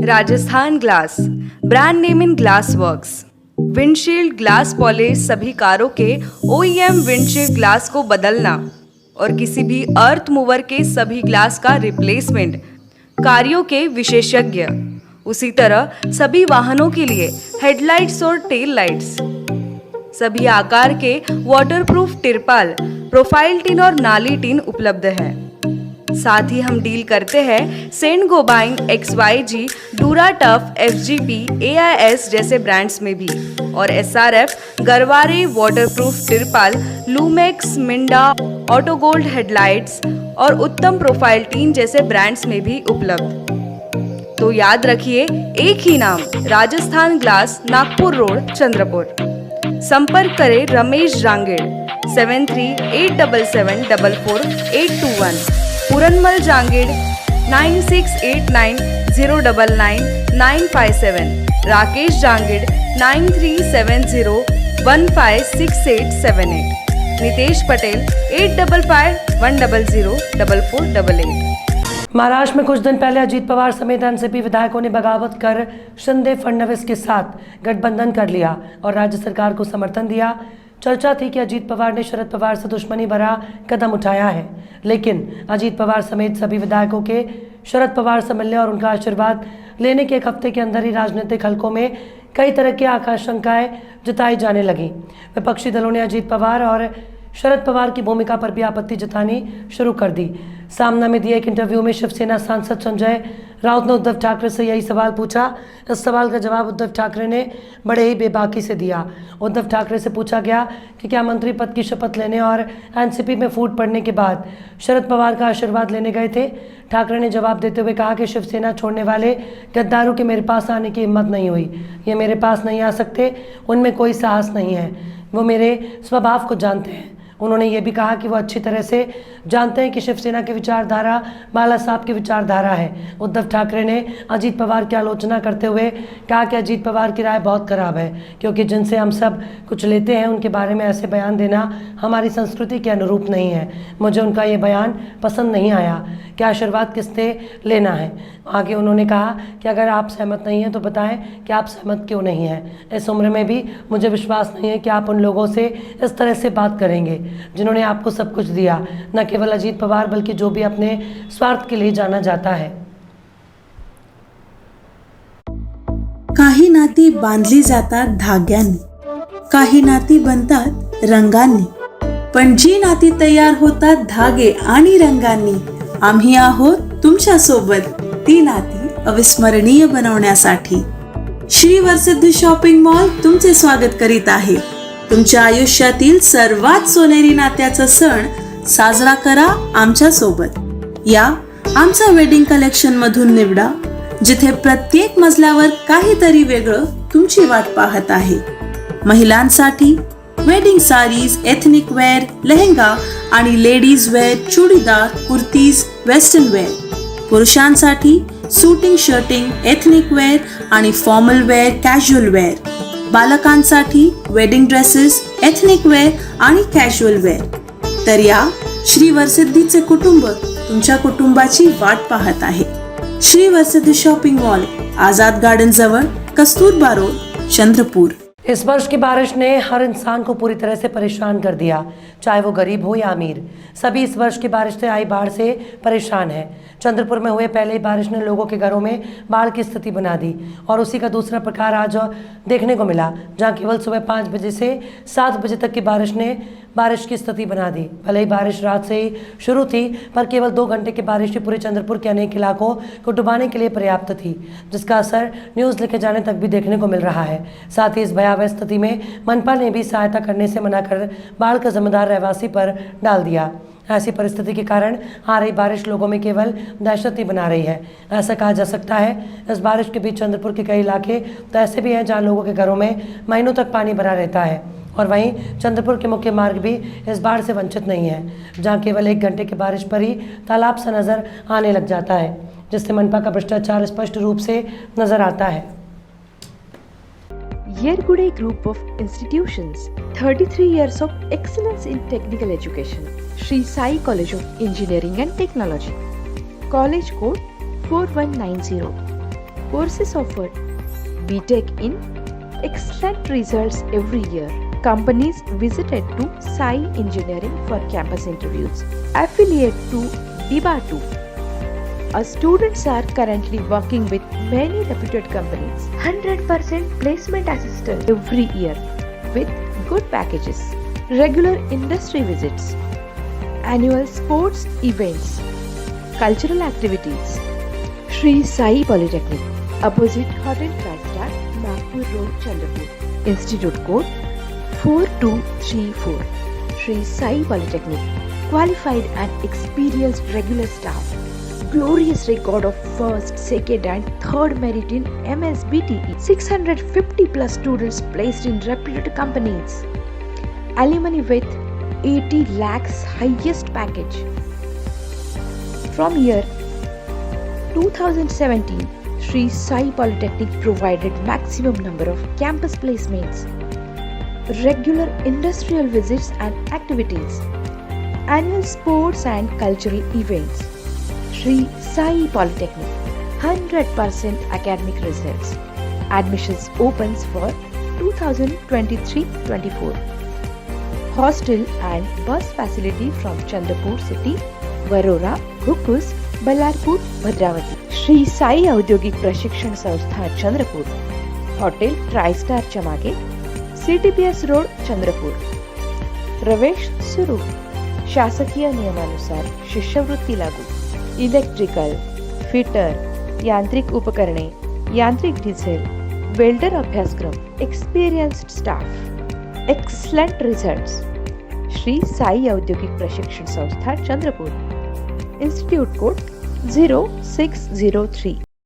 Rajasthan glass, brand name in glass works. Windshield glass polish सभी कारों के OEM विंडशील्ड ग्लास को बदलना और किसी भी अर्थ मूवर के सभी ग्लास का रिप्लेसमेंट कार्यों के विशेषज्ञ। उसी तरह सभी वाहनों के लिए हेडलाइट्स और टेल लाइट्स, सभी आकार के वाटरप्रूफ तिरपाल, प्रोफाइल टिन और नाली टिन उपलब्ध है। साथ ही हम डील करते हैं सेंट गोबाइन, XYG, डूराटफ, FGP, AIS जैसे ब्रांड्स में भी और SRF, गरवारे वाटरप्रूफ तिरपाल, लूमेक्स, मिंडा, ऑटोगोल्ड हेडलाइट्स और उत्तम प्रोफाइल टीन जैसे ब्रांड्स में भी उपलब्ध। तो याद रखिए, एक ही नाम, राजस्थान ग्लास, नागपुर रोड, चंद्रपुर। संपर्क करें रमेश जांगेड़ 7387744821, पूरनमल जांगेड़ 9689099957, राकेश जांगेड़ 9370156878, नितेश पटेल 8551004488। महाराष्ट्र में कुछ दिन पहले अजीत पवार समेत एनसीपी विधायकों ने बगावत कर शिंदे फडणवीस के साथ गठबंधन कर लिया और राज्य सरकार को समर्थन दिया। चर्चा थी कि अजीत पवार ने शरद पवार से दुश्मनी भरा कदम उठाया है, लेकिन अजीत पवार समेत सभी विधायकों के शरद पवार से मिलने और उनका आशीर्वाद लेने के एक हफ्ते के अंदर ही राजनीतिक हलकों में कई तरह की आशंकाएं जताई जाने लगी। विपक्षी दलों ने अजीत पवार और शरद पवार की भूमिका पर भी आपत्ति जतानी शुरू कर दी। सामना में दिए एक इंटरव्यू में शिवसेना सांसद संजय राउत ने उद्धव ठाकरे से यही सवाल पूछा। इस सवाल का जवाब उद्धव ठाकरे ने बड़े ही बेबाकी से दिया। उद्धव ठाकरे से पूछा गया कि क्या मंत्री पद की शपथ लेने और एनसीपी में फूट पड़ने के बाद शरद पवार का आशीर्वाद लेने गए थे। ठाकरे ने जवाब देते हुए कहा कि शिवसेना छोड़ने वाले गद्दारों के मेरे पास आने की हिम्मत नहीं हुई। ये मेरे पास नहीं आ सकते, उनमें कोई साहस नहीं है, वो मेरे स्वभाव को जानते हैं। उन्होंने ये भी कहा कि वो अच्छी तरह से जानते हैं कि शिवसेना की विचारधारा बाला साहब की विचारधारा है। उद्धव ठाकरे ने अजीत पवार की आलोचना करते हुए कहा कि अजीत पवार की राय बहुत खराब है, क्योंकि जिनसे हम सब कुछ लेते हैं उनके बारे में ऐसे बयान देना हमारी संस्कृति के अनुरूप नहीं है। मुझे उनका ये बयान पसंद नहीं आया कि आशीर्वाद किससे लेना है। आगे उन्होंने कहा कि अगर आप सहमत नहीं हैं तो बताएं कि आप सहमत क्यों नहीं हैं। इस उम्र में भी मुझे विश्वास नहीं है कि आप उन लोगों से इस तरह से बात करेंगे जिन्होंने आपको सब कुछ दिया। न केवल अजीत पवार बल्कि जो भी अपने स्वार्थ के लिए जाना जाता है। काही नाती बांधली जातात धाग्यांनी, काही नाती बनतात रंगांनी, पण जी नाती तयार होतात धागे आणि रंगांनी, आम्ही आहोत तुमच्या सोबत ती नाती अविस्मरणीय बनवण्यासाठी। श्री वरसिद्धी शॉपिंग मॉल तुमचे स्वागत करीत आहे। तुमच्या आयुष्यातील सर्वात सोनेरी नात्याचा सण साजरा करा आमच्या सोबत। या आमच्या वेडिंग कलेक्शन मधून निवडा, जिथे प्रत्येक मजल्यावर काहीतरी वेगळं तुमची वाट पाहत आहे। महिलांसाठी wedding saris, ethnic wear, lehenga आणि ladies wear, churidar, kurtis, western wear. पुरुषांसाठी सूटिंग, शर्टिंग, एथनिक वेअर आणि फॉर्मल वेअर, कॅज्युअल वेअर। बालकांसाठी वेडिंग ड्रेसेस, एथनिक वेअर आणि कॅज्युअल वेअर। तर या श्री वरसिद्धीचे कुटुंब तुमच्या कुटुंबाची वाट पाहत आहे। श्री वरसिद्धि शॉपिंग मॉल, आजाद गार्डन जवळ, कस्तूरबा रोड, चंद्रपुर। इस वर्ष की बारिश ने हर इंसान को पूरी तरह से परेशान कर दिया, चाहे वो गरीब हो या अमीर। सभी इस वर्ष की बारिश से आई बाढ़ से परेशान हैं। चंद्रपुर में हुए पहले ही बारिश ने लोगों के घरों में बाढ़ की स्थिति बना दी और उसी का दूसरा प्रकार आज देखने को मिला, जहां केवल सुबह 5 बजे से 7 बजे तक की बारिश ने बारिश की स्थिति बना दी। भले ही बारिश रात से ही शुरू थी, पर केवल 2 घंटे की बारिश ही पूरे चंद्रपुर के अनेक इलाकों को डुबाने के लिए पर्याप्त थी, जिसका असर न्यूज़ लिखे जाने तक भी देखने को मिल रहा है। साथ ही इस भयावह स्थिति में मनपा ने भी सहायता करने से मना कर बाढ़ का जिम्मेदार रहवासी पर डाल दिया। ऐसी परिस्थिति के कारण आ रही बारिश लोगों में केवल दहशत ही बना रही है। ऐसा कहा जा सकता है इस बारिश के बीच चंद्रपुर के कई इलाके तो ऐसे भी हैं जहां लोगों के घरों में महीनों तक पानी भरा रहता है, और वहीं चंद्रपुर के मुख्य मार्ग भी इस बाढ़ से वंचित नहीं है, जहां केवल 1 घंटे की बारिश पर ही तालाब सा नजर आने लग जाता है, जिससे मनपा का भ्रष्टाचार स्पष्ट रूप से नजर आता है। Yergude Group of Institutions, 33 years of excellence in technical education. Shri Sai College of Engineering and Technology. College code 4190. Courses offered: BTech in excellent results every year. Companies visited to Sai Engineering for campus interviews. Affiliate to DIBA2. Our students are currently working with many reputed companies. 100% placement assistance every year with good packages. Regular industry visits. Annual sports events. Cultural activities. Sri Sai Polytechnic, opposite Hotel Tri-Star, Nagpur Road, Chandrapur. Institute code 4234. Sri Sai Polytechnic, qualified and experienced regular staff. Glorious record of first, second and third merit in MSBTE. 650 plus students placed in reputed companies. Alumni with 80 lakhs highest package. From year 2017, Sri Sai Polytechnic provided maximum number of campus placements, regular industrial visits and activities, annual sports and cultural events. Sri Sai Polytechnic, 100% academic results. Admissions opens for 2023-24. Hostel and bus facility from Chandrapur city, Varora, Hukus, Ballarpur, Bhadravati. Sri Sai औद्योगिक प्रशिक्षण संस्था Chandrapur, hotel Tristar चमागे, CTPS road Chandrapur. प्रवेश सुरू. शासकीय नियमानुसार शिष्यवृत्ती लागू. इलेक्ट्रिकल, फिटर, यांत्रिक उपकरणे, यांत्रिक डिझेल, वेल्डर अभ्यासक्रम, experienced staff, excellent results. Shri Sai औद्योगिक प्रशिक्षण संस्था चंद्रपूर. Institute code 0603.